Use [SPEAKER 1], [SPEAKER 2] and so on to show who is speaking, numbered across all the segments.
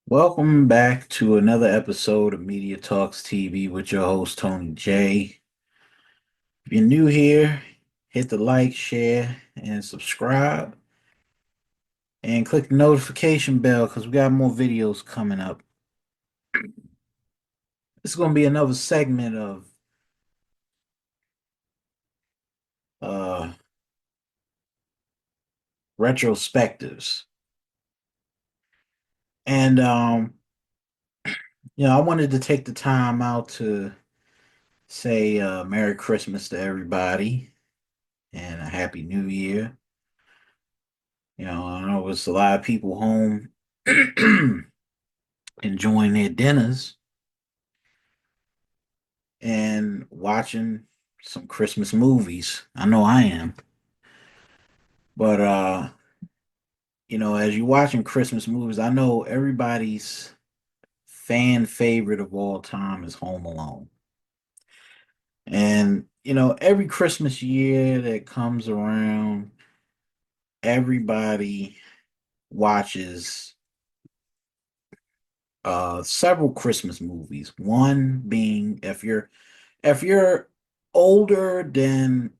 [SPEAKER 1] Welcome back to another episode of Media Talks TV with your host, Tony J. If you're new here, hit the like, share, and subscribe, and click the notification bell because we got more videos coming up. This is going to be another segment of uh, retrospectives. And, I wanted to take the time out to say Merry Christmas to everybody and a Happy New Year. I know it's a lot of people home enjoying their dinners and watching some Christmas movies. I know I am. But as you're watching Christmas movies, I know everybody's fan favorite of all time is Home Alone. And every Christmas year that comes around, everybody watches several Christmas movies. One being if you're older than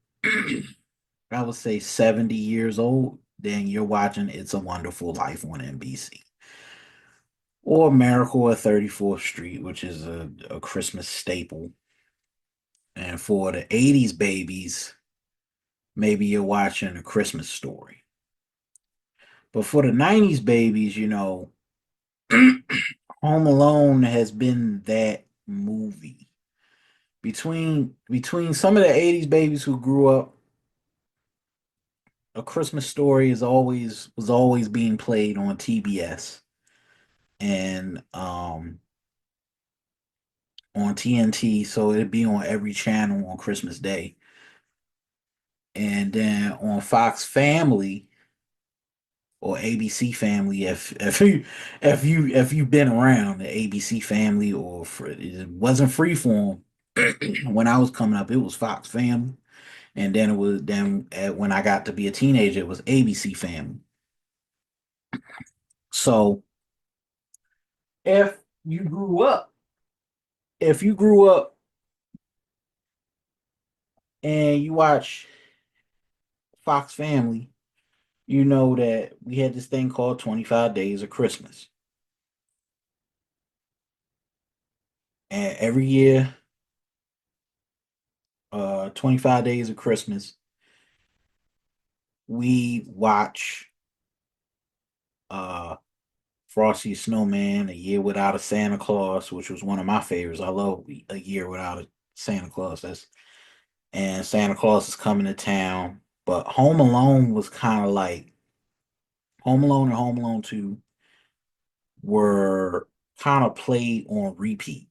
[SPEAKER 1] I would say 70 years old, then you're watching It's a Wonderful Life on NBC. Or Miracle at 34th Street, which is a Christmas staple. And for the 80s babies, maybe you're watching A Christmas Story. But for the 90s babies, Home Alone has been that movie. Between some of the 80s babies who grew up, A Christmas Story is always was always being played on TBS and on TNT, so it'd be on every channel on Christmas Day. And then on Fox Family or ABC Family, if you've been around the ABC Family, or it wasn't Freeform when I was coming up, it was Fox Family, and when I got to be a teenager, it was ABC Family. So if you grew up, if you grew up and you watch Fox Family, you know that we had this thing called 25 Days of Christmas. And every year, 25 Days of Christmas, we watch uh, Frosty Snowman, A Year Without a Santa Claus, which was one of my favorites. I love A Year Without a Santa Claus. And Santa Claus is coming to town. But Home Alone was kind of like Home Alone and Home Alone 2 were kind of played on repeat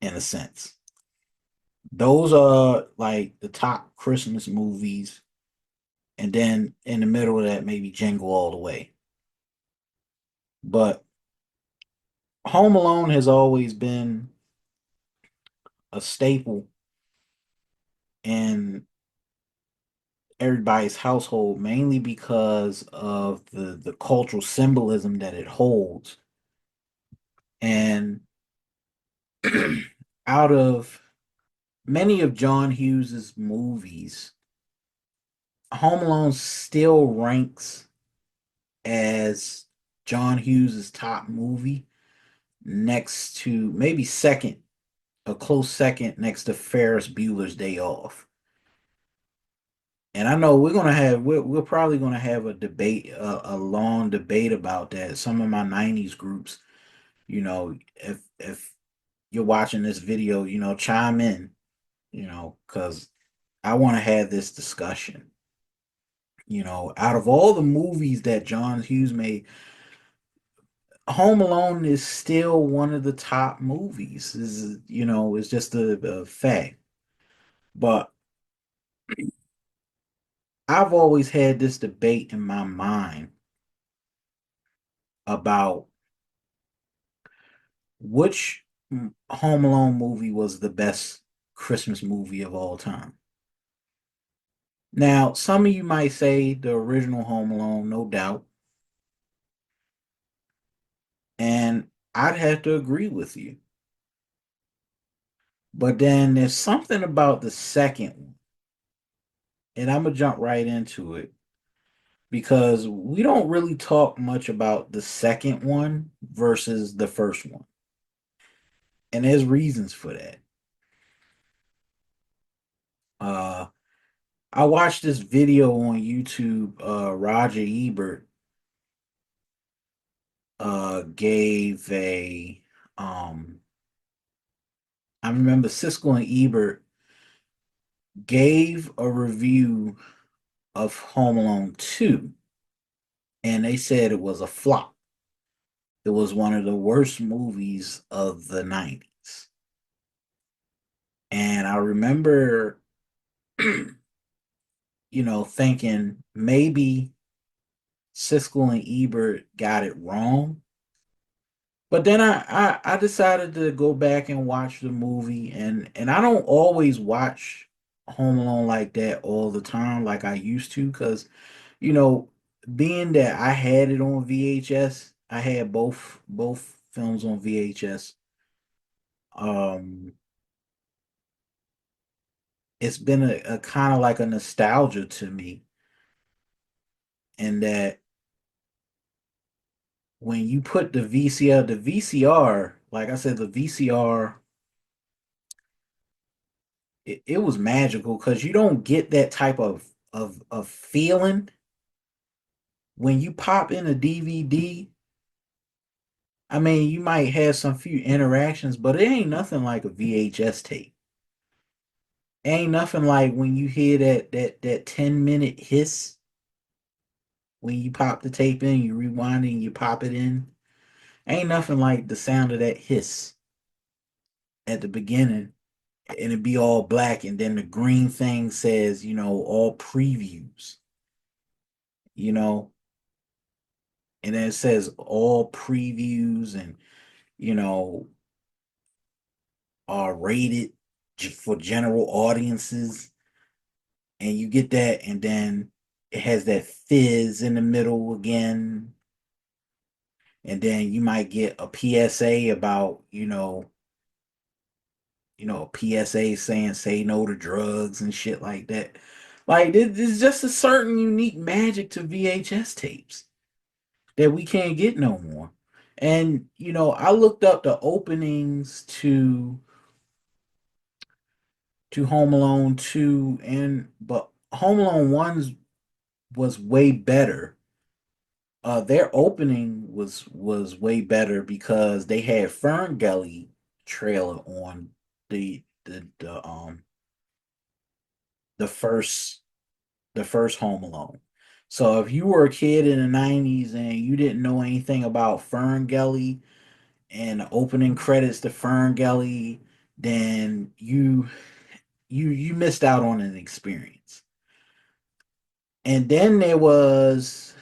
[SPEAKER 1] in a sense. Those are like the top Christmas movies, and then in the middle of that, maybe Jingle All the Way. But Home Alone has always been a staple in everybody's household, mainly because of the cultural symbolism that it holds. And out of many of John Hughes's movies, Home Alone still ranks as John Hughes's top movie, next to maybe second, a close second next to Ferris Bueller's Day Off. And I know we're probably gonna have a debate, a long debate about that. Some of my '90s groups, if you're watching this video, chime in, because I want to have this discussion. Out of all the movies that John Hughes made, Home Alone is still one of the top movies. It's just a fact. But I've always had this debate in my mind about which Home Alone movie was the best Christmas movie of all time. Now, some of you might say the original Home Alone, no doubt. And I'd have to agree with you. But then there's something about the second one, and I'm gonna jump right into it because we don't really talk much about the second one versus the first one. And there's reasons for that. Uh I watched this video on YouTube. Roger Ebert gave a um I remember Siskel and Ebert gave a review of Home Alone 2, and they said it was a flop. It was one of the worst movies of the 90s. And I remember, thinking maybe Siskel and Ebert got it wrong. But then I decided to go back and watch the movie, and I don't always watch Home Alone like that all the time like I used to, because you know, being that I had it on VHS, I had both films on VHS. Um, it's been a kind of like a nostalgia to me, in that when you put the VCR, like I said, the VCR, it was magical because you don't get that type of feeling when you pop in a DVD. I mean, you might have some few interactions, but it ain't nothing like a VHS tape. Ain't nothing like when you hear that 10-minute hiss when you pop the tape in, you rewind it and you pop it in. Ain't nothing like the sound of that hiss at the beginning, and it be all black, and then the green thing says, all previews, you know, and then it says all previews, and you know, are rated for general audiences, and you get that, and then it has that fizz in the middle again, and then you might get a PSA about, a PSA saying say no to drugs and shit like that. Like there's just a certain unique magic to VHS tapes that we can't get no more. And I looked up the openings to Home Alone 2, but Home Alone 1 was way better. Their opening was way better because they had Fern Gully trailer on the first the first Home Alone. So if you were a kid in the 90s and you didn't know anything about Fern Gully and the opening credits to Fern Gully, then you missed out on an experience. And then there was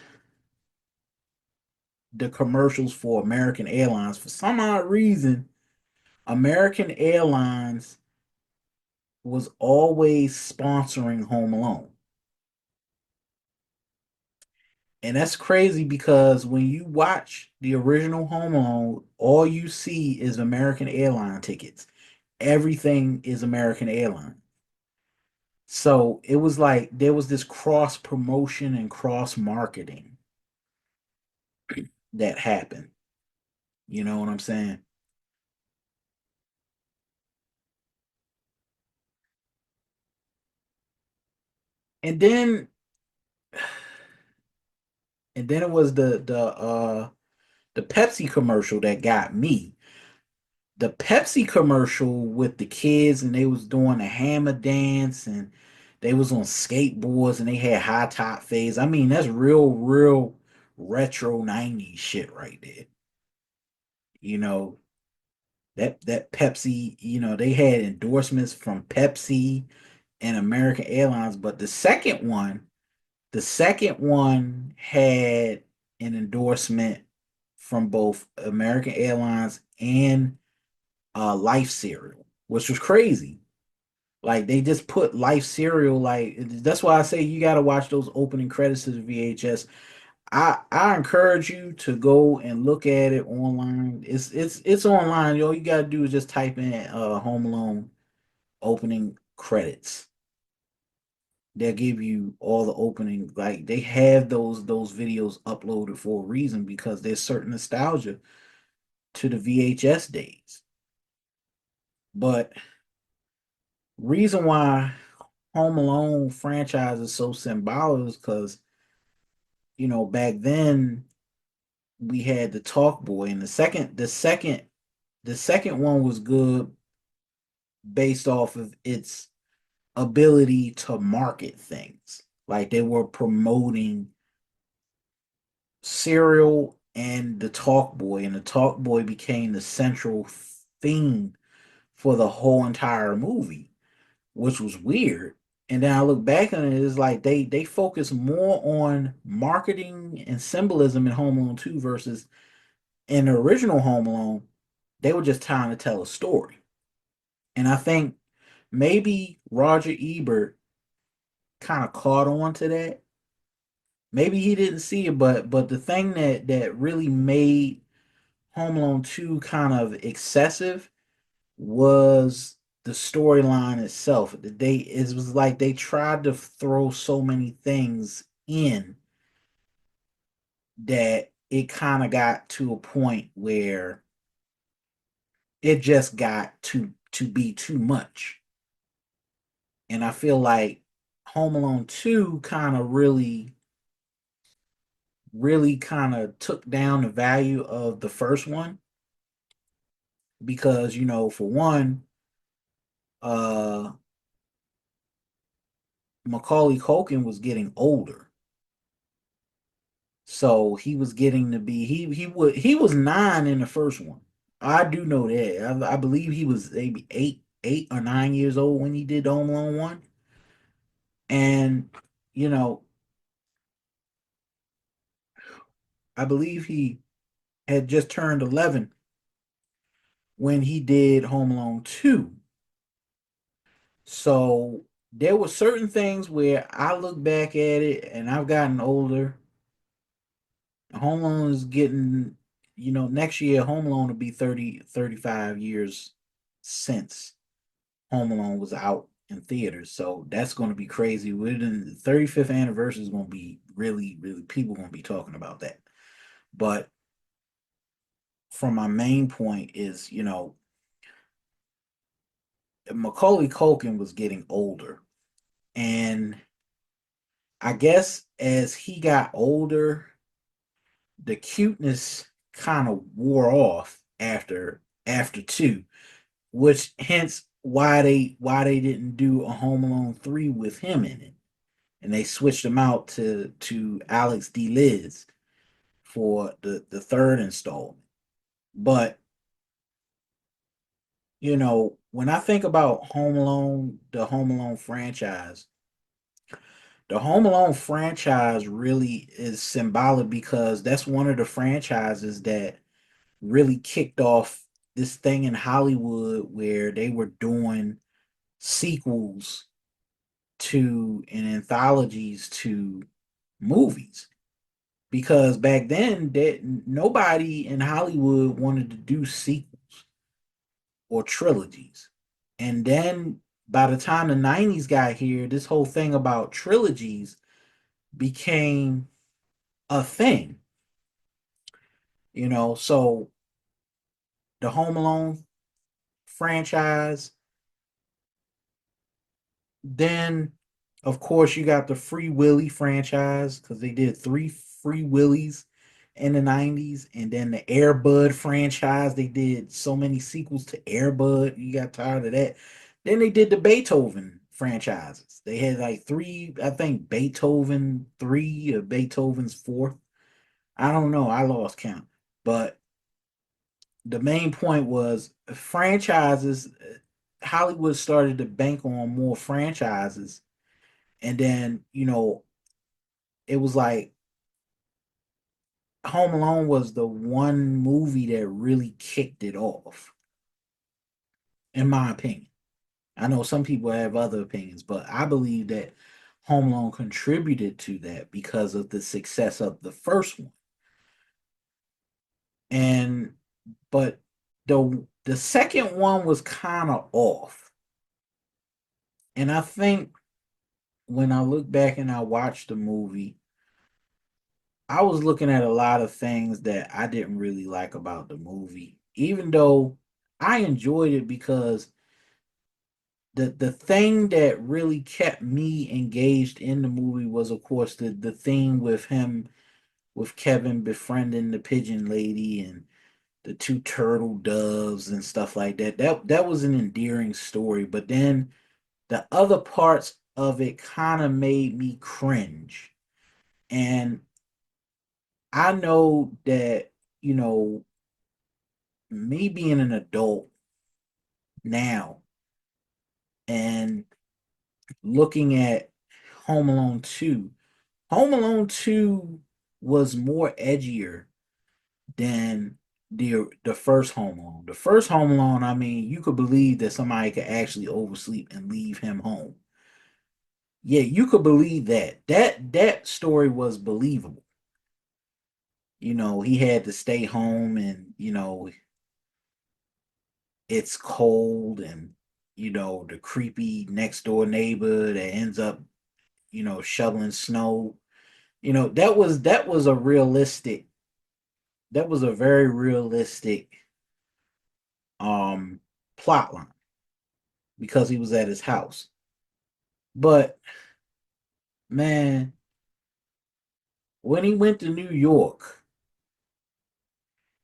[SPEAKER 1] the commercials for American Airlines. For some odd reason, American Airlines was always sponsoring Home Alone. And that's crazy because when you watch the original Home Alone, all you see is American Airline tickets. Everything is American Airline. So it was like there was this cross promotion and cross marketing that happened. You know what I'm saying? And then it was the Pepsi commercial that got me. The Pepsi commercial with the kids, and they was doing the hammer dance, and they was on skateboards, and they had high top fades. I mean, that's real retro 90s shit right there. You know, that Pepsi, they had endorsements from Pepsi and American Airlines, but the second one had an endorsement from both American Airlines and Life Cereal, which was crazy. Like they just put Life Cereal, like that's why I say you got to watch those opening credits to the VHS. I encourage you to go and look at it online. It's online. All you gotta do is just type in Home Alone opening credits. They'll give you all the opening, like they have those videos uploaded for a reason because there's certain nostalgia to the VHS days. But reason why Home Alone franchise is so symbolic is because back then we had the Talk Boy, and the second one was good based off of its ability to market things. Like they were promoting cereal and the Talk Boy, and the Talk Boy became the central theme for the whole entire movie, which was weird. And then I look back on it, it's like they focus more on marketing and symbolism in Home Alone 2 versus in the original Home Alone, they were just trying to tell a story. And I think maybe Roger Ebert kind of caught on to that. Maybe he didn't see it, but the thing that really made Home Alone 2 kind of excessive was the storyline itself. It was like they tried to throw so many things in that it kind of got to a point where it just got to be too much. And I feel like Home Alone 2 kind of really kind of took down the value of the first one because for one, uh Macaulay Culkin was getting older. So he was getting to be he was 9 in the first one. I do know that. I believe he was maybe 8 or 9 years old when he did Home Alone 1. And you know, I believe he had just turned 11 when he did Home Alone 2. So there were certain things where I look back at it and I've gotten older. Home Alone is getting, next year Home Alone will be 35 years since Home Alone was out in theaters. So that's going to be crazy. Within the 35th anniversary is going to be really, really, people going to be talking about that. But from my main point is, Macaulay Culkin was getting older. And I guess as he got older, the cuteness kind of wore off after two, which hence why they didn't do a Home Alone 3 with him in it. And they switched him out to Alex D. Liz for the third installment. But when I think about Home Alone, the Home Alone franchise, the Home Alone franchise really is symbolic because that's one of the franchises that really kicked off this thing in Hollywood where they were doing sequels to and anthologies to movies. Because back then that nobody in Hollywood wanted to do sequels or trilogies. And then by the time the 90s got here, this whole thing about trilogies became a thing. So the Home Alone franchise, then of course you got the Free Willy franchise because they did three Free Willies in the 90s, and then the Air Bud franchise, they did so many sequels to Air Bud, you got tired of that. Then they did the Beethoven franchises. They had like three, I think Beethoven 3 or Beethoven's 4th. I don't know, I lost count. But the main point was franchises. Hollywood started to bank on more franchises, and then it was like Home Alone was the one movie that really kicked it off, in my opinion. I know some people have other opinions, but I believe that Home Alone contributed to that because of the success of the first one. And but the second one was kind of off. And I think when I look back and I watch the movie, I was looking at a lot of things that I didn't really like about the movie, even though I enjoyed it because the thing that really kept me engaged in the movie was of course the thing with him with Kevin befriending the pigeon lady and the two turtle doves and stuff like that. That was an endearing story, but then the other parts of it kind of made me cringe. And I know that, you know, me being an adult now and looking at Home Alone 2, Home Alone 2 was more edgier than the first Home Alone. The first Home Alone, I mean, you could believe that somebody could actually oversleep and leave him home. Yeah, you could believe that. That story was believable. You know, he had to stay home and, you know, it's cold and the creepy next door neighbor that ends up, shoveling snow. That was a realistic that was a very realistic um plot line because he was at his house. But man, when he went to New York,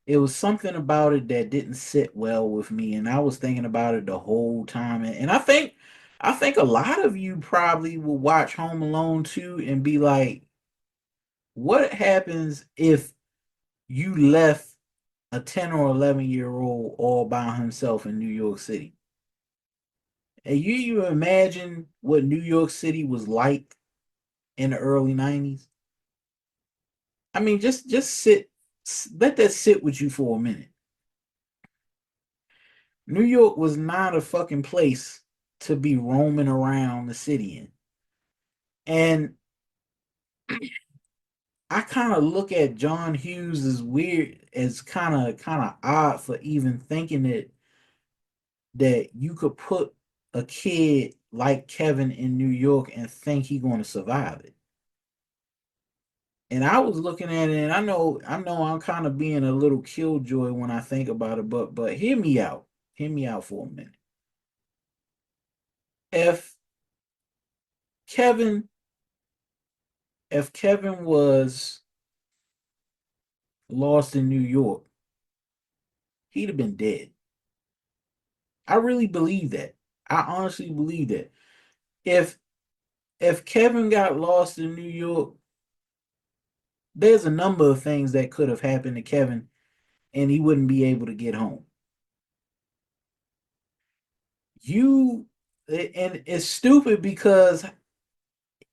[SPEAKER 1] it was something about it that didn't sit well with me, and I was thinking about it the whole time. And I think a lot of you probably will watch Home Alone 2 and be like, what happens if you left a 10 or 11-year old all by himself in New York City? And you imagine what New York City was like in the early 90s? I mean, just let that sit with you for a minute. New York was not a fucking place to be roaming around the city in. And I kind of look at John Hughes as weird, as kind of odd for even thinking that you could put a kid like Kevin in New York and think he's going to survive it. And I was looking at it, and I know I'm kind of being a little killjoy when I think about it, but hear me out. Hear me out for a minute. If Kevin, if Kevin was lost in New York, he'd have been dead. I really believe that. I honestly believe that. If if Kevin got lost in New York, there's a number of things that could have happened to Kevin and he wouldn't be able to get home. You and it's stupid because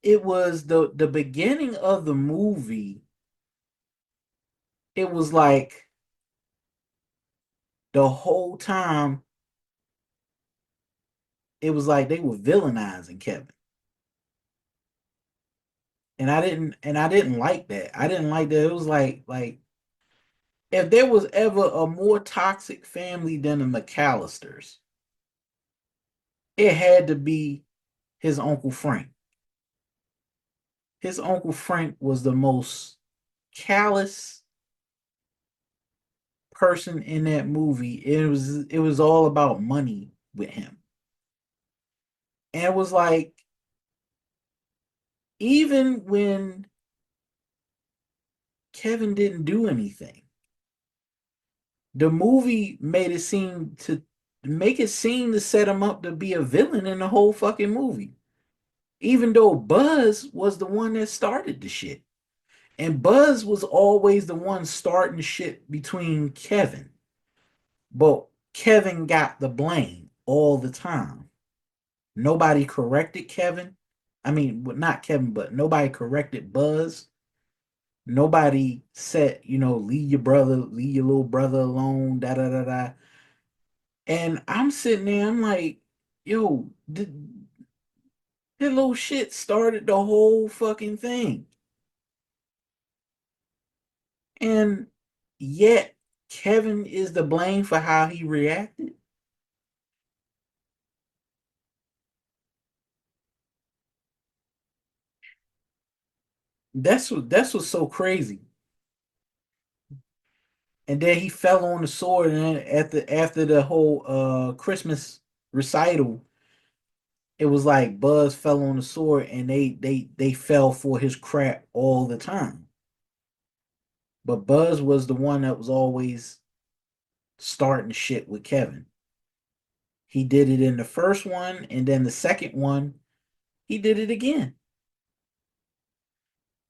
[SPEAKER 1] it was the beginning of the movie. It was like the whole time it was like they were villainizing Kevin. And I didn't like that. I didn't like that. It was like if there was ever a more toxic family than the McAllisters, it had to be his Uncle Frank. His Uncle Frank was the most callous person in that movie. It was all about money with him. And it was like even when Kevin didn't do anything, the movie made it seem to set him up to be a villain in the whole fucking movie. Even though Buzz was the one that started the shit. And Buzz was always the one starting shit between Kevin. But Kevin got the blame all the time. Nobody corrected Kevin. I mean, not Kevin, but nobody corrected Buzz. Nobody said, leave your little brother alone, da da da da. And I'm sitting there, I'm like, yo, That little shit started the whole fucking thing. And yet Kevin is the blame for how he reacted. That's what's so crazy. And then he fell on the sword, and then after the whole Christmas recital, it was like Buzz fell on the sword, and they fell for his crap all the time. But Buzz was the one that was always starting shit with Kevin. He did it in the first one, and then the second one, he did it again.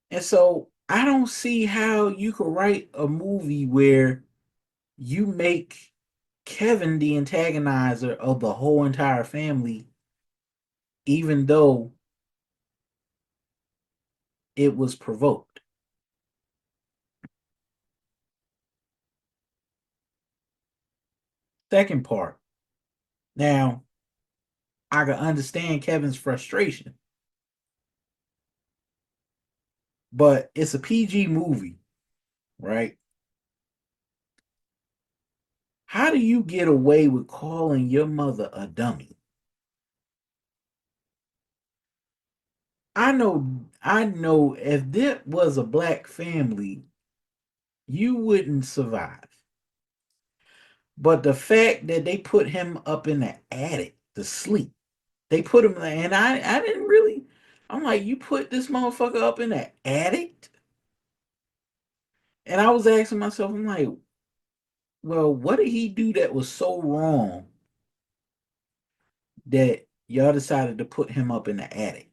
[SPEAKER 1] And so I don't see how you could write a movie where you make Kevin the antagonizer of the whole entire family, even though it was provoked. Second part. Now, I can understand Kevin's frustration, but it's a PG movie, right? How do you get away with calling your mother a dummy? I know if that was a black family, you wouldn't survive. But the fact that they put him up in the attic to sleep, they put him there, and I didn't really. I'm like, you put this motherfucker up in the attic, and I was asking myself, I'm like, well, what did he do that was so wrong that y'all decided to put him up in the attic?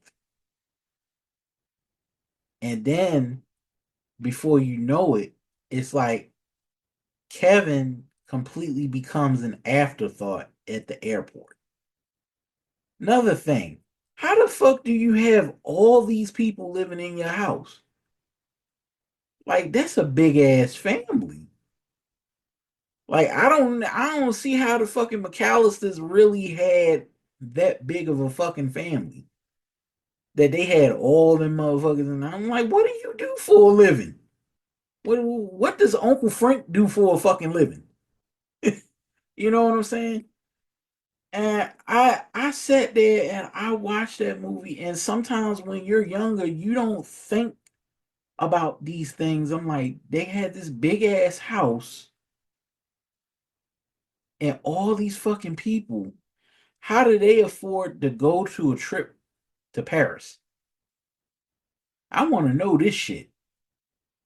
[SPEAKER 1] And then before you know it, it's like Kevin completely becomes an afterthought at the airport. Another thing, how the fuck do you have all these people living in your house? Like that's a big ass family. Like I don't see how the fucking McAllisters really had that big of a fucking family. That they had all them motherfuckers, and I'm like, what do you do for a living? What does Uncle Frank do for a fucking living? You know what I'm saying? And I sat there and I watched that movie, and sometimes when you're younger, you don't think about these things. I'm like, they had this big ass house and all these fucking people. How do they afford to go to a trip to Paris? I want to know this shit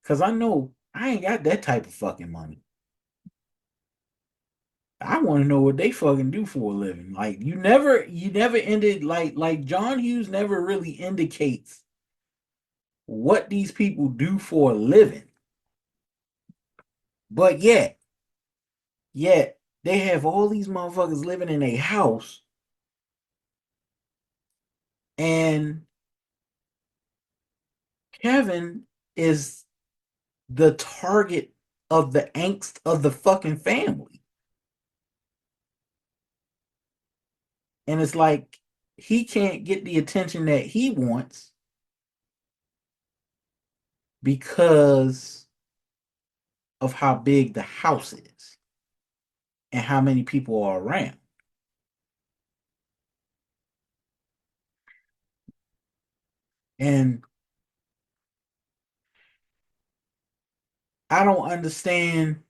[SPEAKER 1] because I know I ain't got that type of fucking money. I want to know what they fucking do for a living. Like you never ended like John Hughes never really indicates what these people do for a living. But yet they have all these motherfuckers living in a house, and Kevin is the target of the angst of the fucking family. And it's like he can't get the attention that he wants because of how big the house is and how many people are around. And I don't understand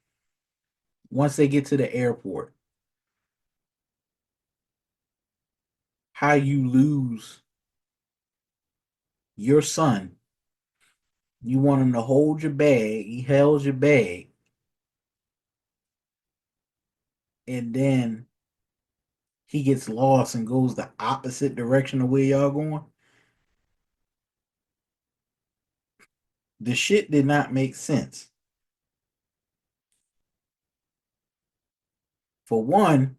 [SPEAKER 1] once they get to the airport how you lose your son. You want him to hold your bag, he held your bag, and then he gets lost and goes the opposite direction of where y'all going. The shit did not make sense. For one,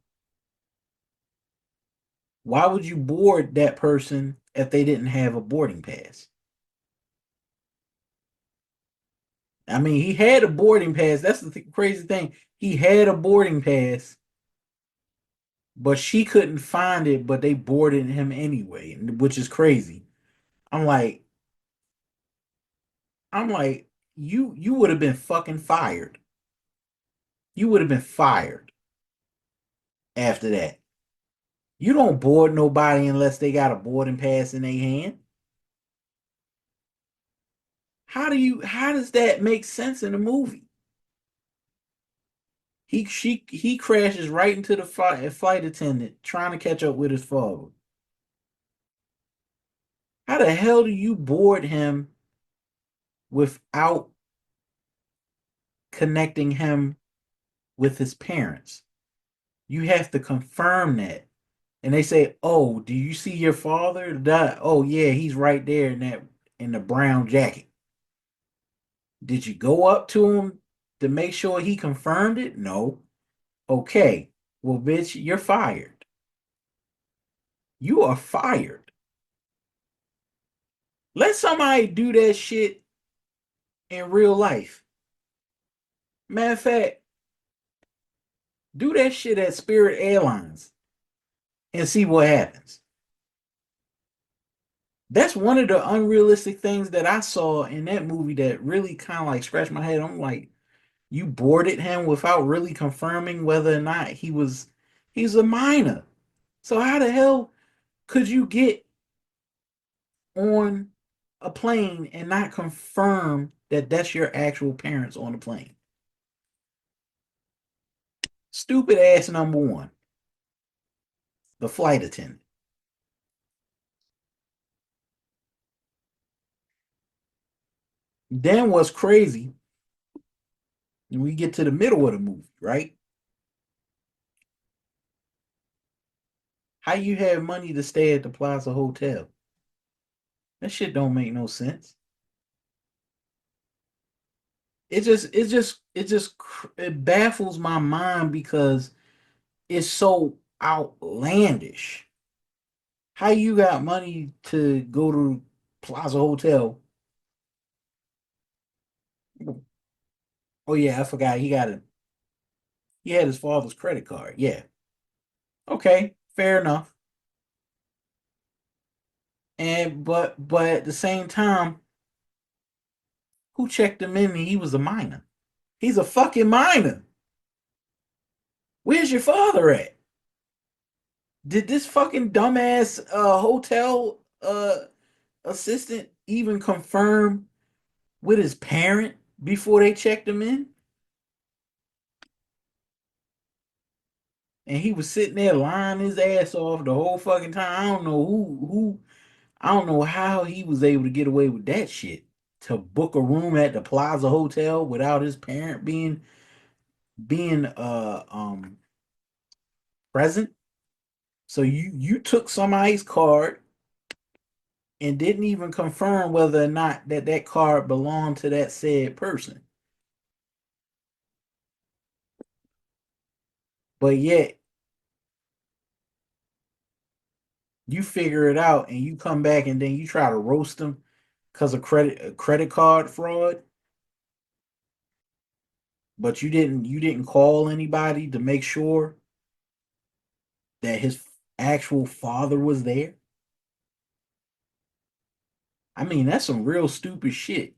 [SPEAKER 1] why would you board that person if they didn't have a boarding pass? I mean, he had a boarding pass. That's the crazy thing. He had a boarding pass, but she couldn't find it, but they boarded him anyway, which is crazy. I'm like, I'm like, you would have been fucking fired. You would have been fired after that. You don't board nobody unless they got a boarding pass in their hand. How does that make sense in the movie? He crashes right into the flight attendant trying to catch up with his father. How the hell do you board him without connecting him with his parents? You have to confirm that. And they say, "Oh, do you see your father?" Oh yeah, he's right there in the brown jacket. Did you go up to him to make sure he confirmed it? No. Okay. Well, bitch, you're fired. You are fired. Let somebody do that shit in real life. Matter of fact, do that shit at Spirit Airlines and see what happens. That's one of the unrealistic things that I saw in that movie that really kind of like scratched my head. I'm like, you boarded him without really confirming whether or not he's a minor. So how the hell could you get on a plane and not confirm that that's your actual parents on the plane? Stupid ass number one, the flight attendant. Then what's crazy, when we get to the middle of the movie, right? How you have money to stay at the Plaza Hotel? That shit don't make no sense. It baffles my mind because it's so outlandish. How you got money to go to Plaza Hotel? Oh yeah, I forgot he had his father's credit card. Yeah. Okay, fair enough. And but at the same time, who checked him in and he was a minor? He's a fucking minor. Where's your father at? Did this fucking dumbass hotel assistant even confirm with his parent before they checked him in? And he was sitting there lying his ass off the whole fucking time. I don't know how he was able to get away with that shit. To book a room at the Plaza Hotel without his parent being present. So you took somebody's card and didn't even confirm whether or not that card belonged to that said person. But yet you figure it out and you come back and then you try to roast them because of credit card fraud, but you didn't call anybody to make sure that his actual father was there. I mean, that's some real stupid shit.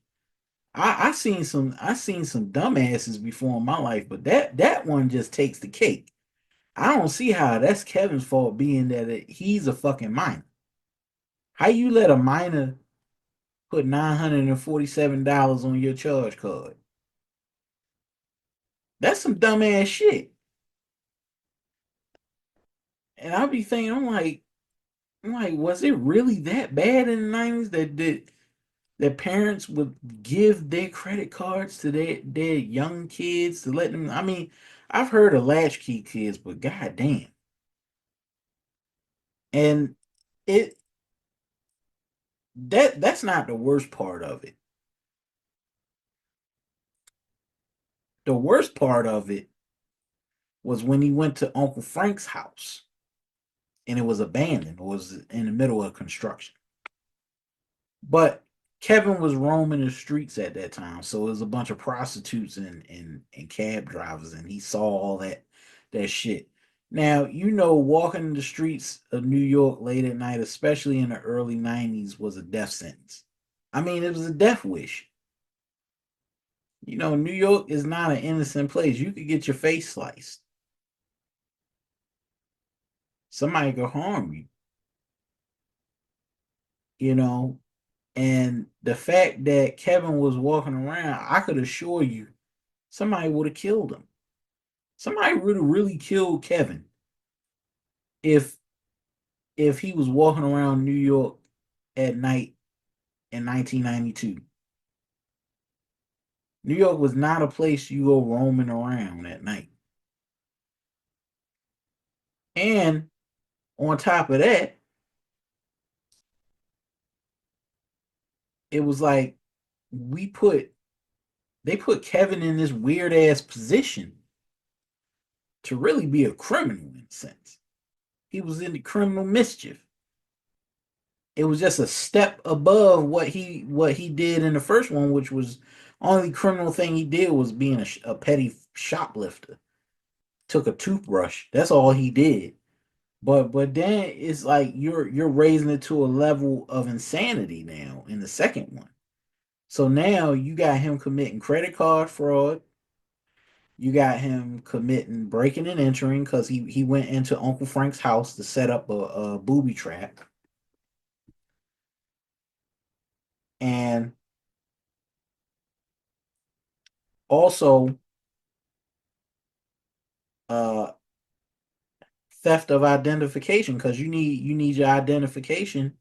[SPEAKER 1] I seen some dumbasses before in my life, but that one just takes the cake. I don't see how that's Kevin's fault, being that he's a fucking minor. How you let a minor put $947 on your charge card? That's some dumbass shit. And I'll be thinking, I'm like, was it really that bad in the 90s that parents would give their credit cards to their young kids to let them? I mean, I've heard of latchkey kids, but goddamn. And it that's not the worst part of it. The worst part of it was when he went to Uncle Frank's house and it was abandoned, or was in the middle of construction. But Kevin was roaming the streets at that time, so it was a bunch of prostitutes and cab drivers, and he saw all that shit. Now, walking the streets of New York late at night, especially in the early 90s, was a death sentence. I mean, it was a death wish. New York is not an innocent place. You could get your face sliced. Somebody could harm you, you know. And the fact that Kevin was walking around, I could assure you, somebody would have killed him. Somebody would have really killed Kevin if he was walking around New York at night in 1992. New York was not a place you go roaming around at night. And on top of that, it was like we put they put Kevin in this weird ass position to really be a criminal in a sense. He was into criminal mischief. It was just a step above what he did in the first one, which was only criminal thing he did was being a petty shoplifter. Took a toothbrush. That's all he did. But then it's like you're raising it to a level of insanity now in the second one. So now you got him committing credit card fraud. You got him committing breaking and entering because he went into Uncle Frank's house to set up a booby trap. And also uh theft of identification because you need your identification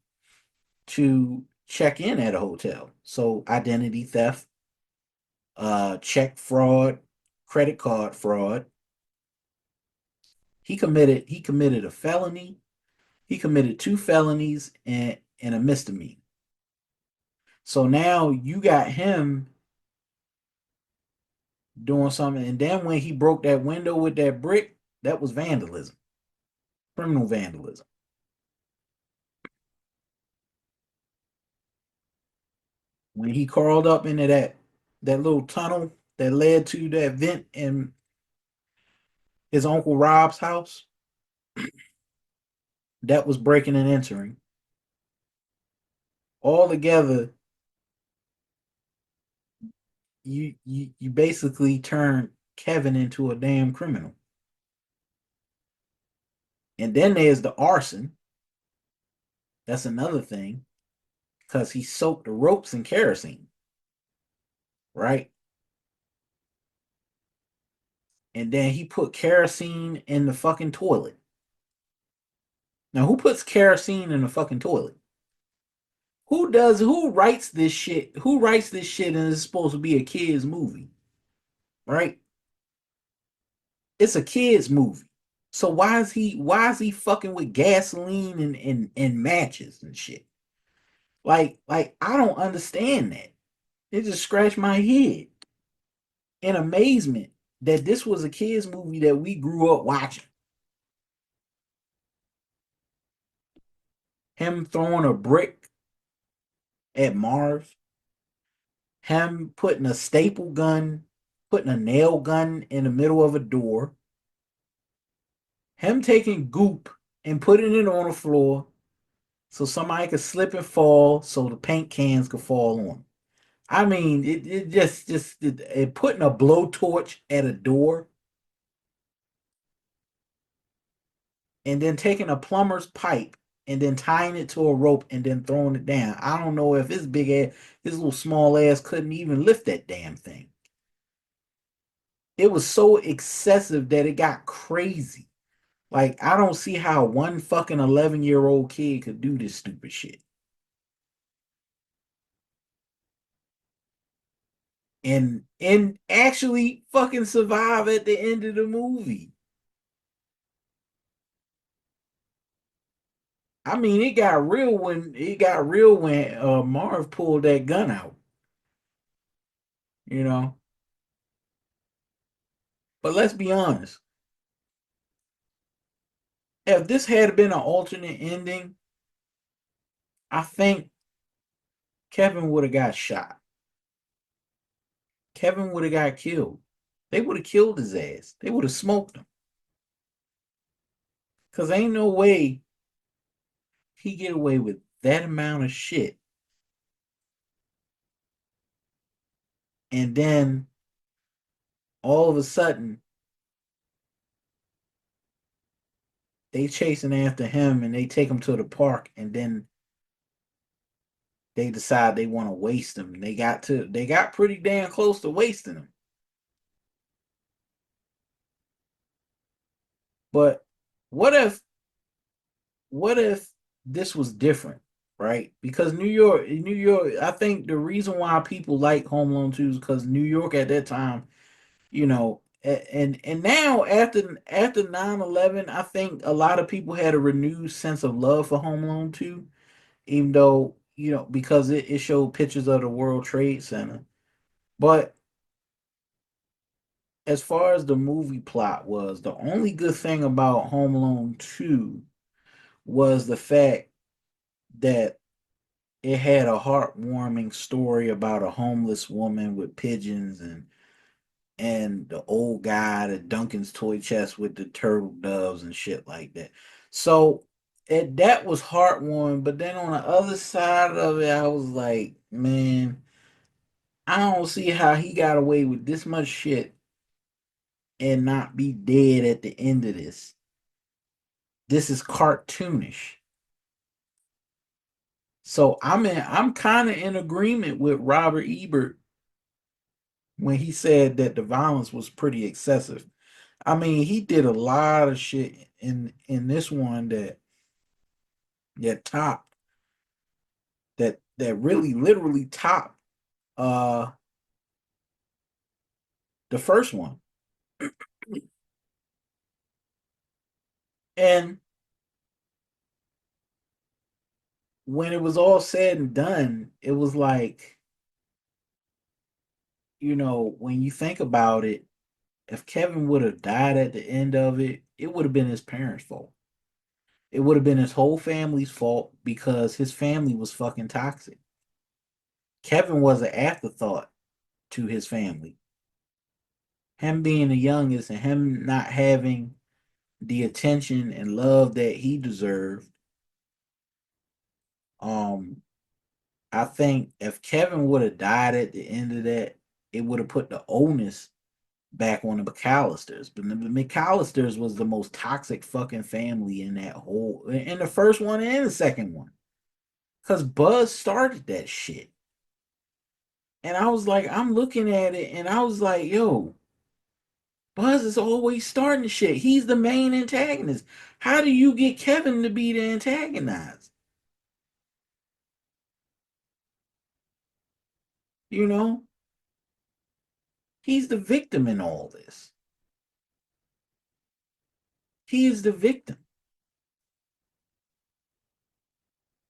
[SPEAKER 1] to check in at a hotel. So identity theft, check fraud, credit card fraud. He committed a felony. He committed two felonies and a misdemeanor. So now you got him doing something. And then when he broke that window with that brick, that was vandalism, criminal vandalism. When he crawled up into that little tunnel that led to that vent in his uncle Rob's house, that was breaking and entering. All together, you basically turn Kevin into a damn criminal. And then there's the arson. That's another thing because he soaked the ropes in kerosene, right? And then he put kerosene in the fucking toilet. Now, who puts kerosene in the fucking toilet? Who writes this shit? Who writes this shit and it's supposed to be a kids movie, right? It's a kids movie. So why is he fucking with gasoline and matches and shit? Like I don't understand that. It just scratched my head in amazement that this was a kids movie that we grew up watching. Him throwing a brick at Marv, him putting a staple gun, putting a nail gun in the middle of a door, him taking goop and putting it on the floor so somebody could slip and fall so the paint cans could fall on. I mean, it just it putting a blowtorch at a door and then taking a plumber's pipe and then tying it to a rope and then throwing it down. I don't know if his little small ass couldn't even lift that damn thing. It was so excessive that it got crazy. Like I don't see how one fucking 11-year-old kid could do this stupid shit and actually fucking survive at the end of the movie. I mean, it got real when Marv pulled that gun out, you know. But let's be honest. If this had been an alternate ending, I think Kevin would have got shot. Kevin would have got killed. They would have killed his ass. They would have smoked him. Cause ain't no way he get away with that amount of shit. And then all of a sudden they chasing after him and they take him to the park and then they decide they want to waste him. They got pretty damn close to wasting him. But what if what if this was different, right? Because New York, I think the reason why people like Home Alone 2 is because New York at that time, and now after 9/11, I think a lot of people had a renewed sense of love for Home Alone 2, even though, because it showed pictures of the World Trade Center. But as far as the movie plot was, the only good thing about Home Alone 2 was the fact that it had a heartwarming story about a homeless woman with pigeons and the old guy at Duncan's toy chest with the turtle doves and shit like that. So that was heartwarming, but then on the other side of it, I was like, man, I don't see how he got away with this much shit and not be dead at the end of this. This is cartoonish. So I'm kind of in agreement with Robert Ebert when he said that the violence was pretty excessive. I mean, he did a lot of shit in this one that topped that really literally topped uh the first one. And when it was all said and done, it was like, when you think about it, if Kevin would have died at the end of it, it would have been his parents' fault. It would have been his whole family's fault because his family was fucking toxic. Kevin was an afterthought to his family. Him being the youngest and him not having the attention and love that he deserved. Um, I think if Kevin would have died at the end of that, it would have put the onus back on the McAllisters. But the McAllisters was the most toxic fucking family in that whole in the first one and the second one. Cause Buzz started that shit. And I was like, I'm looking at it and I was like, yo, Buzz is always starting shit. He's the main antagonist. How do you get Kevin to be the antagonist? You know, he's the victim in all this. He is the victim.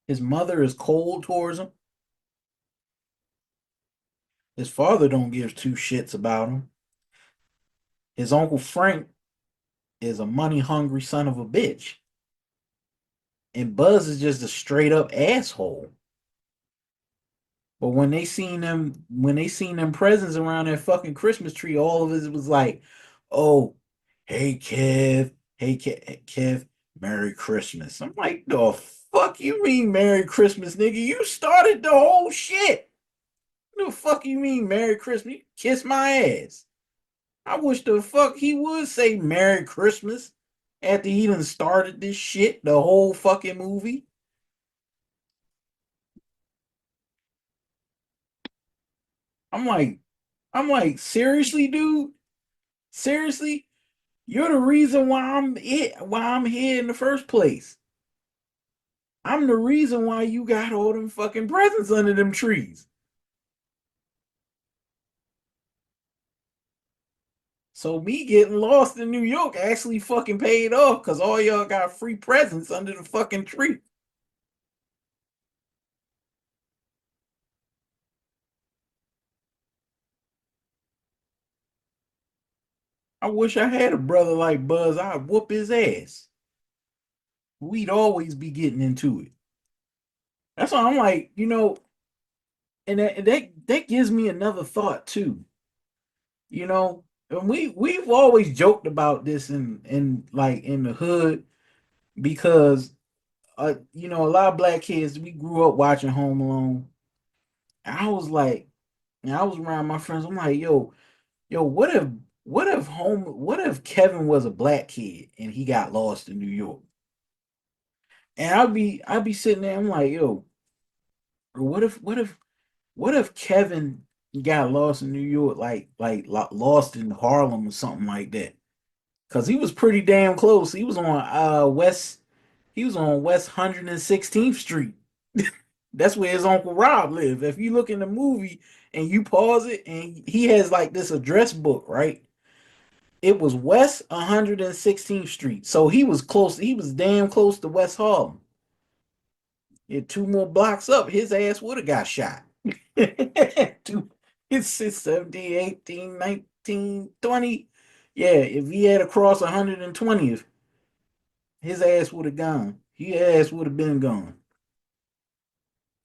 [SPEAKER 1] His mother is cold towards him. His father don't give two shits about him. His uncle Frank is a money hungry son of a bitch. And Buzz is just a straight up asshole. But when they seen them presents around that fucking Christmas tree, all of it was like, oh, hey Kev, Merry Christmas. I'm like, the fuck you mean Merry Christmas, nigga? You started the whole shit. The fuck you mean Merry Christmas? You kiss my ass. I wish the fuck he would say Merry Christmas after he done started this shit, the whole fucking movie. I'm like, seriously, dude? Seriously? You're the reason why I'm here in the first place. I'm the reason why you got all them fucking presents under them trees. So me getting lost in New York actually fucking paid off because all y'all got free presents under the fucking tree. I wish I had a brother like Buzz. I'd whoop his ass. We'd always be getting into it. That's why I'm like, and that gives me another thought too. You know, and we've always joked about this in like in the hood. because a lot of black kids we grew up watching Home Alone. And I was like, and I was around my friends. I'm like, yo, what if Kevin was a black kid and he got lost in New York? And I'd be sitting there. I'm like, yo, what if Kevin got lost in New York, lost in Harlem or something like that? Because he was pretty damn close. He was on West 116th Street. That's where his Uncle Rob lived. If you look in the movie and you pause it, and he has like this address book, right? It was West 116th Street. So he was close. He was damn close to West Harlem. Yeah, two more blocks up, his ass would have got shot. Two, it's 17, 18, 19, 20. Yeah, if he had across 120th, his ass would have gone. His ass would have been gone.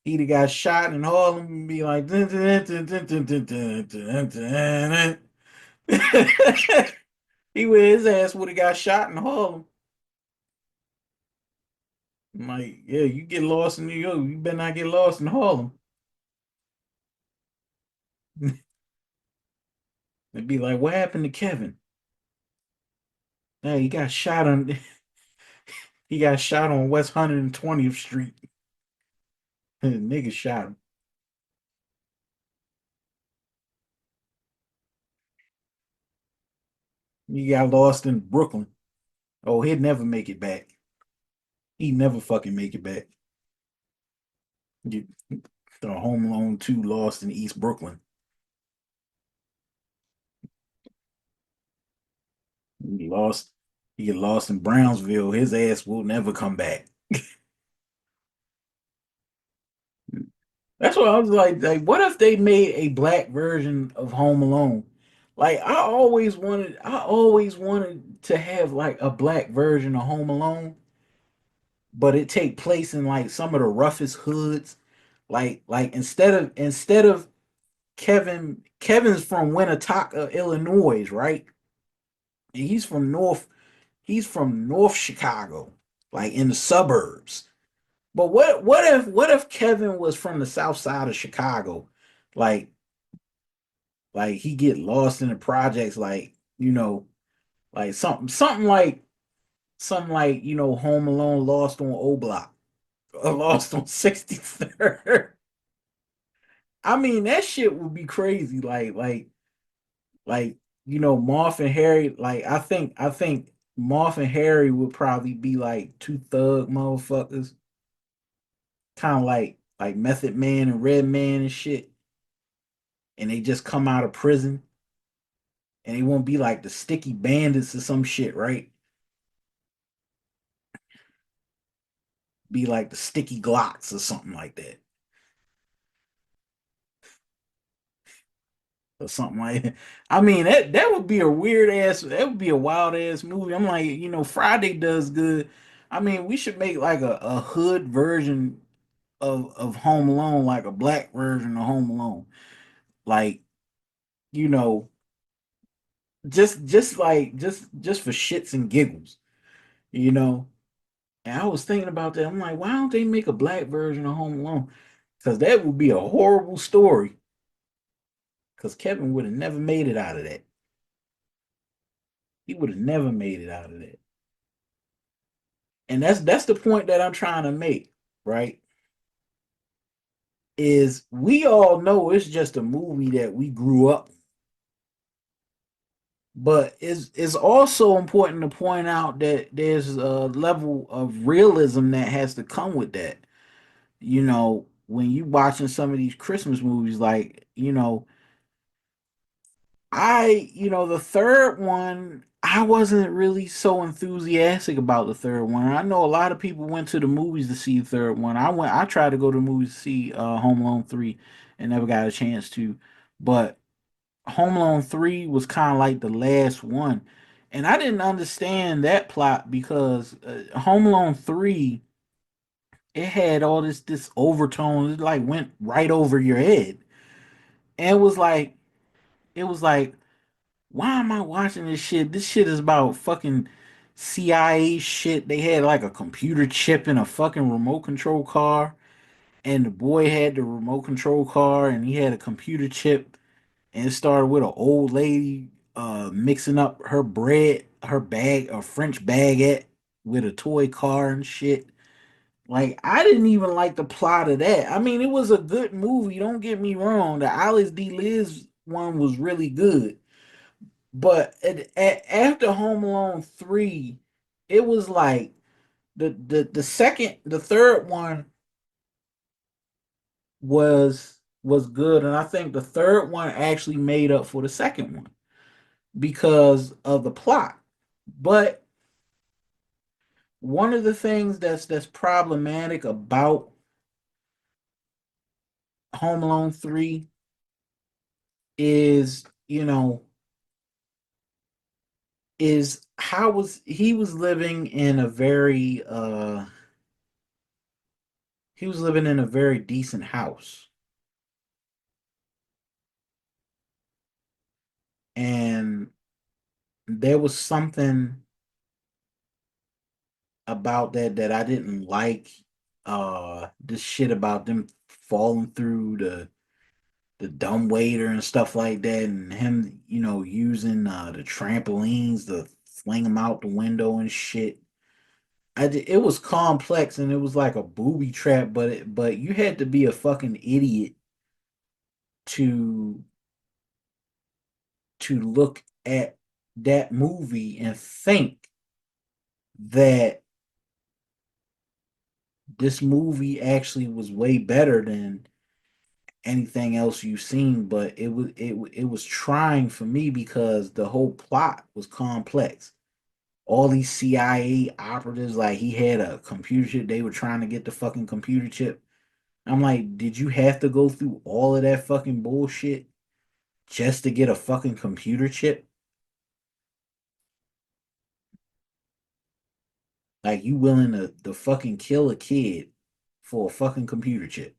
[SPEAKER 1] He'd have got shot in Harlem and be like, dun, dun, dun, dun, dun, dun, dun, dun, dun, dun. His ass would have got shot in Harlem. I'm like, yeah, you get lost in New York, you better not get lost in Harlem. They'd be like, what happened to Kevin? Yeah, he got shot on West 120th Street. Nigga shot him. He got lost in Brooklyn. Oh, he'd never make it back. He'd never fucking make it back. Get the Home Alone 2 lost in East Brooklyn. He lost. He get lost in Brownsville. His ass will never come back. That's what I was like, what if they made a black version of Home Alone? Like I always wanted to have like a black version of Home Alone, but it take place in like some of the roughest hoods. Like instead of Kevin's from Winnetonka, Illinois, right? And he's from North Chicago, like in the suburbs. But what if Kevin was from the south side of Chicago? Like like he get lost in the projects, like something like Home Alone lost on O Block or lost on 63rd. I mean that shit would be crazy. Like Marv and Harry, like I think Marv and Harry would probably be like two thug motherfuckers, kind of like Method Man and Red Man and shit, and they just come out of prison, and they won't be like the Sticky Bandits or some shit, right? Be like the Sticky Glocks or something like that, or something like that. I mean that would be a weird ass. That would be a wild ass movie. I'm like, Friday does good. I mean, we should make like a hood version of Home Alone, like a black version of Home Alone, like you know, just for shits and giggles, you know. And I was thinking about that. I'm like, why don't they make a black version of Home Alone? Because that would be a horrible story. Because Kevin would have never made it out of that. He would have never made it out of that. And that's the point that I'm trying to make, right? Is we all know it's just a movie that we grew up, but it's also important to point out that there's a level of realism that has to come with that. When you watching some of these Christmas movies, like, the third one, I wasn't really so enthusiastic about the third one. I know a lot of people went to the movies to see the third one. I tried to go to the movies to see Home Alone 3 and never got a chance to. But Home Alone 3 was kind of like the last one. And I didn't understand that plot because Home Alone 3, it had all this overtone. It like went right over your head. And it was like, why am I watching this shit? This shit is about fucking CIA shit. They had like a computer chip in a fucking remote control car, and the boy had the remote control car, and he had a computer chip, and it started with an old lady mixing up her bread, her bag, a French baguette with a toy car and shit. Like I didn't even like the plot of that. I mean, it was a good movie. Don't get me wrong. The Alice D. Liz one was really good, but after Home Alone 3, it was like the second, the third one was good, and I think the third one actually made up for the second one because of the plot. But one of the things that's problematic about Home Alone 3 is, is how was he was living in a very he was living in a very decent house. And there was something about that I didn't like. This shit about them falling through the dumb waiter and stuff like that, and him, using the trampolines to fling them out the window and shit. It was complex and it was like a booby trap, but you had to be a fucking idiot to look at that movie and think that this movie actually was way better than anything else you've seen. But it was trying for me because the whole plot was complex. All these CIA operatives, like he had a computer chip, they were trying to get the fucking computer chip. I'm like, did you have to go through all of that fucking bullshit just to get a fucking computer chip? Like you willing to fucking kill a kid for a fucking computer chip?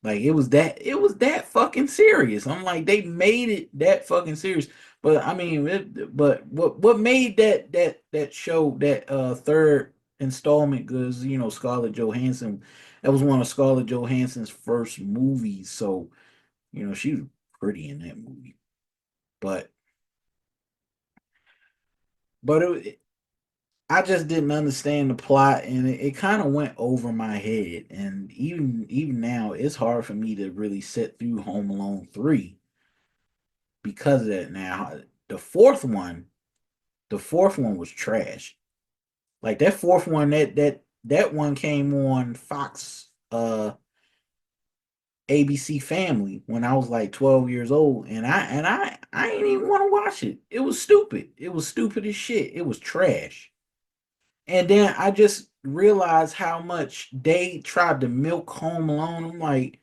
[SPEAKER 1] Like it was that fucking serious. I'm like, they made it that fucking serious. But I mean, but what made that show, that third installment good is, Scarlett Johansson. That was one of Scarlett Johansson's first movies, so she was pretty in that movie. But I just didn't understand the plot, and it kind of went over my head. And even now, it's hard for me to really sit through Home Alone 3 because of that. Now, the fourth one, the fourth one was trash. Like that fourth one, that one came on Fox, ABC Family when I was like 12 years old, and I ain't even want to watch it. It was stupid. It was stupid as shit. It was trash. And then I just realized how much they tried to milk Home Alone. I'm like,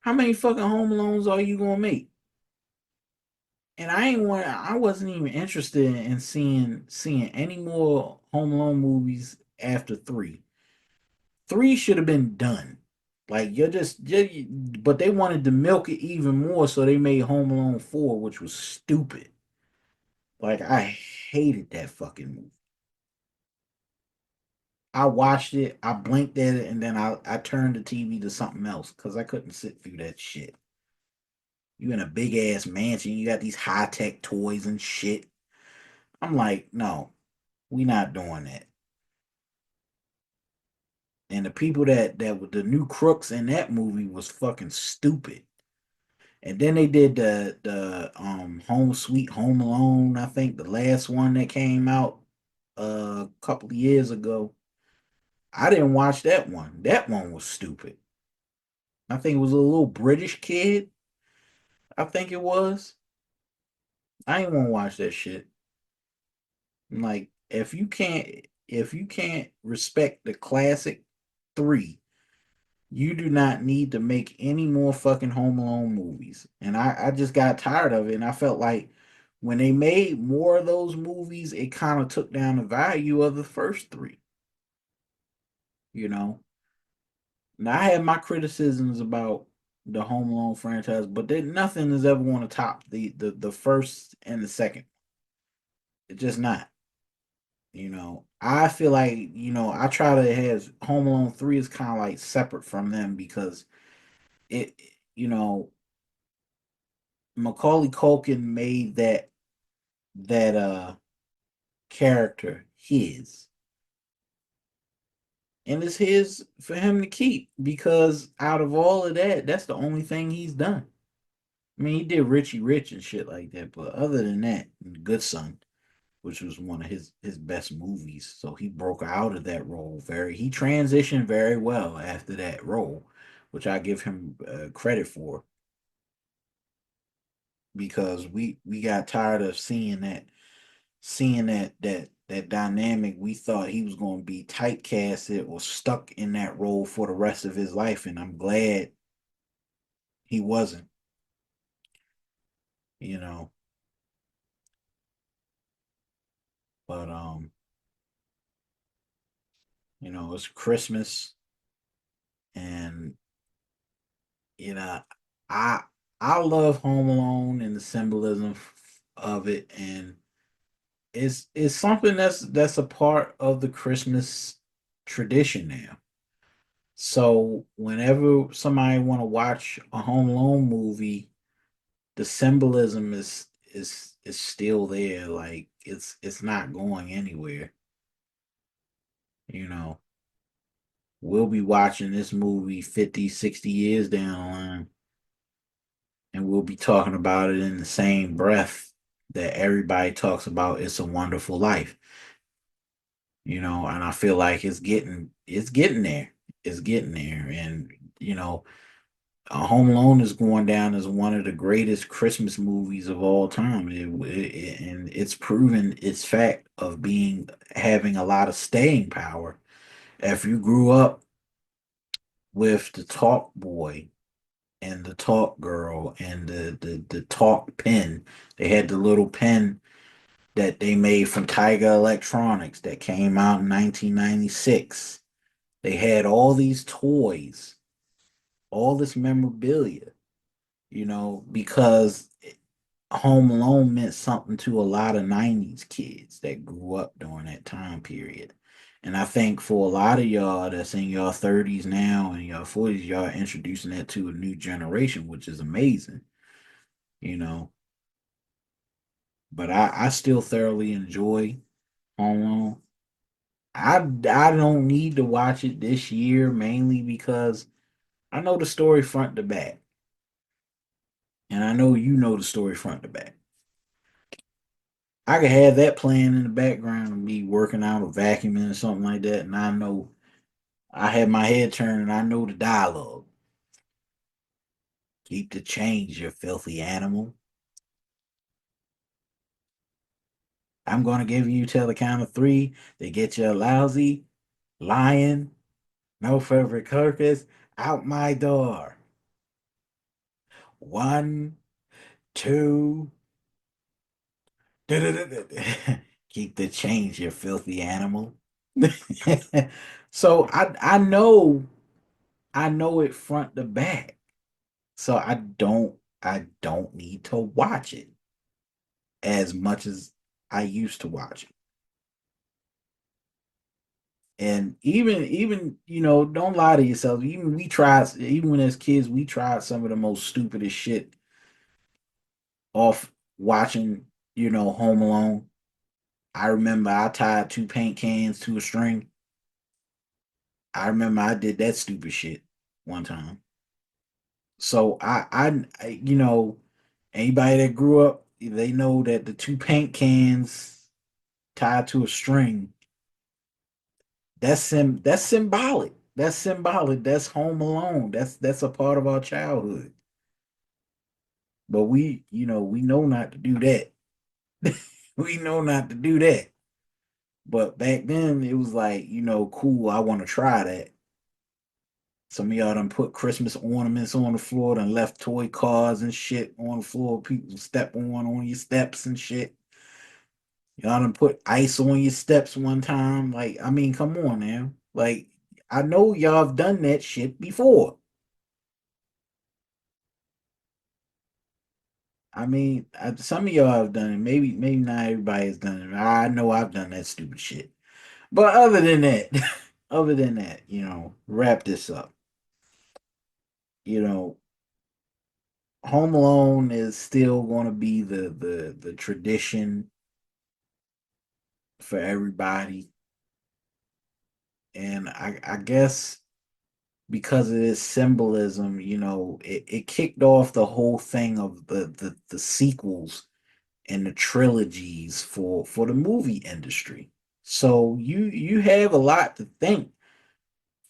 [SPEAKER 1] how many fucking Home Alones are you gonna make? And I wasn't even interested in seeing any more Home Alone movies after 3. 3 should have been done. Like but they wanted to milk it even more, so they made Home Alone 4, which was stupid. Like I hated that fucking movie. I watched it, I blinked at it, and then I turned the TV to something else because I couldn't sit through that shit. You in a big ass mansion, you got these high tech toys and shit. I'm like, no, we not doing that. And the people that were the new crooks in that movie was fucking stupid. And then they did the Home Sweet Home Alone, I think the last one that came out a couple of years ago. I didn't watch that one. That one was stupid. I think it was a little British kid. I think it was. I ain't want to watch that shit. Like if you can't respect the classic 3, you do not need to make any more fucking Home Alone movies. And I just got tired of it. And I felt like when they made more of those movies, it kind of took down the value of the first 3, you know. Now I had my criticisms about the Home Alone franchise, but nothing is ever going to top the first and the second. It's just not. I feel like, I try to have Home Alone 3 is kind of like separate from them because it, you know, Macaulay Culkin made that character his. And it's his for him to keep because out of all of that, that's the only thing he's done. I mean, he did Richie Rich and shit like that, but other than that, Good Son, which was one of his best movies, so he broke out of that role he transitioned very well after that role, which I give him credit for because we got tired of seeing that dynamic. We thought he was going to be typecasted or stuck in that role for the rest of his life, and I'm glad he wasn't. You know, but it's Christmas, and you know, I I love Home Alone and the symbolism of it, and it's something that's a part of the Christmas tradition now. So whenever somebody want to watch a Home Alone movie, the symbolism is still there. Like it's not going anywhere. You know, we'll be watching this movie 50, 60 years down the line, and we'll be talking about it in the same breath that everybody talks about It's a Wonderful Life. And I feel like it's getting there. It's getting there. And, Home Alone is going down as one of the greatest Christmas movies of all time. And it's proven its fact of having a lot of staying power. If you grew up with the Talk Boy and the Talk Girl and the Talk Pen, they had the little pen that they made from Tiger Electronics that came out in 1996. They had all these toys, all this memorabilia, because Home Alone meant something to a lot of 90s kids that grew up during that time period. And I think for a lot of y'all that's in your 30s now and your 40s, y'all are introducing that to a new generation, which is amazing, you know. But I still thoroughly enjoy Home Alone. I don't need to watch it this year mainly because I know the story front to back. And I know you know the story front to back. I could have that playing in the background and be working out or vacuuming or something like that, and I know I have my head turned and I know the dialogue. Keep the change, you filthy animal. I'm gonna give you till the count of three to get your lousy lion, no further carcass out my door. One, two. Keep the change, you filthy animal. So I know it front to back. So I don't need to watch it as much as I used to watch it. And even don't lie to yourself. Even when as kids, we tried some of the most stupidest shit off watching, Home Alone. I remember I tied two paint cans to a string. I remember I did that stupid shit one time. So anybody that grew up, they know that the two paint cans tied to a string, that's symbolic. That's symbolic. That's Home Alone. That's a part of our childhood. But we know not to do that. We know not to do that. But back then it was like, cool, I want to try that. Some of y'all done put Christmas ornaments on the floor and left toy cars and shit on the floor. People step on your steps and shit. Y'all done put ice on your steps one time. Like, I mean, come on now. Like, I know y'all have done that shit before. I mean, some of y'all have done it. Maybe not everybody has done it. I know I've done that stupid shit. But other than that, other than that, wrap this up. You know, Home Alone is still going to be the tradition for everybody, and I guess because of this symbolism, it kicked off the whole thing of the sequels and the trilogies for the movie industry. So you have a lot to thank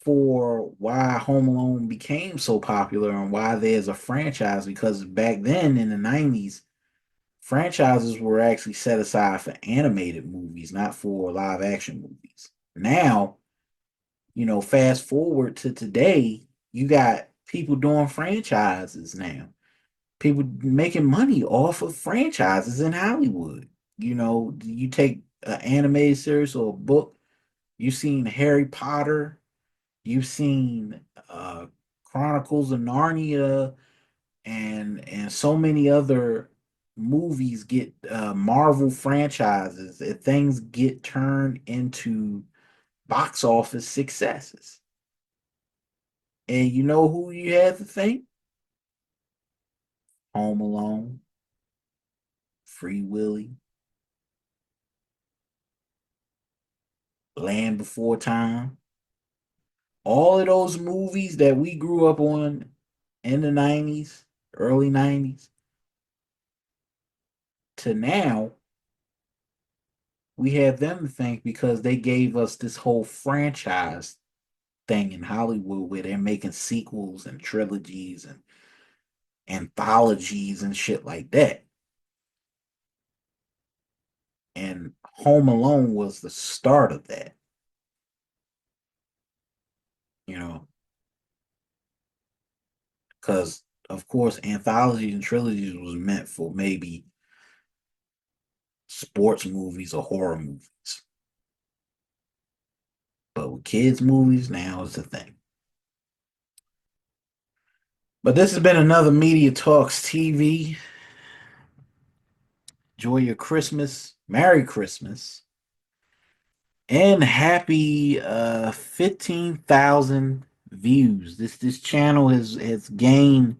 [SPEAKER 1] for why Home Alone became so popular and why there's a franchise, because back then in the 90s, franchises were actually set aside for animated movies, not for live action movies. Now, fast forward to today, you got people doing franchises now. People making money off of franchises in Hollywood. You take an animated series or a book, you've seen Harry Potter, you've seen Chronicles of Narnia, and so many other movies get Marvel franchises. Things get turned into box office successes. And you know who you have to thank? Home Alone, Free Willy, Land Before Time. All of those movies that we grew up on in the 90s, early 90s, to now, we have them to thank because they gave us this whole franchise thing in Hollywood where they're making sequels and trilogies and anthologies and shit like that. And Home Alone was the start of that, you know, because of course anthologies and trilogies was meant for maybe sports movies or horror movies. But with kids' movies, now is the thing. But this has been another Media Talks TV. Enjoy your Christmas. Merry Christmas. And happy 15,000 views. This channel has gained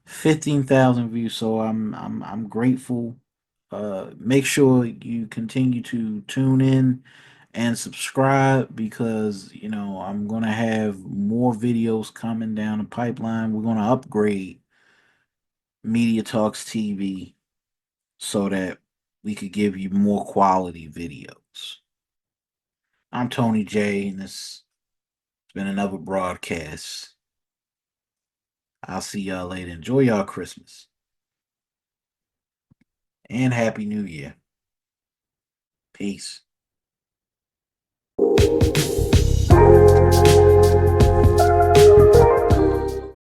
[SPEAKER 1] 15,000 views, so I'm grateful. Make sure you continue to tune in and subscribe because I'm gonna have more videos coming down the pipeline. We're gonna upgrade Media Talks TV so that we could give you more quality videos. I'm Tony J, and this has been another broadcast. I'll see y'all later. Enjoy y'all Christmas and Happy New Year. Peace.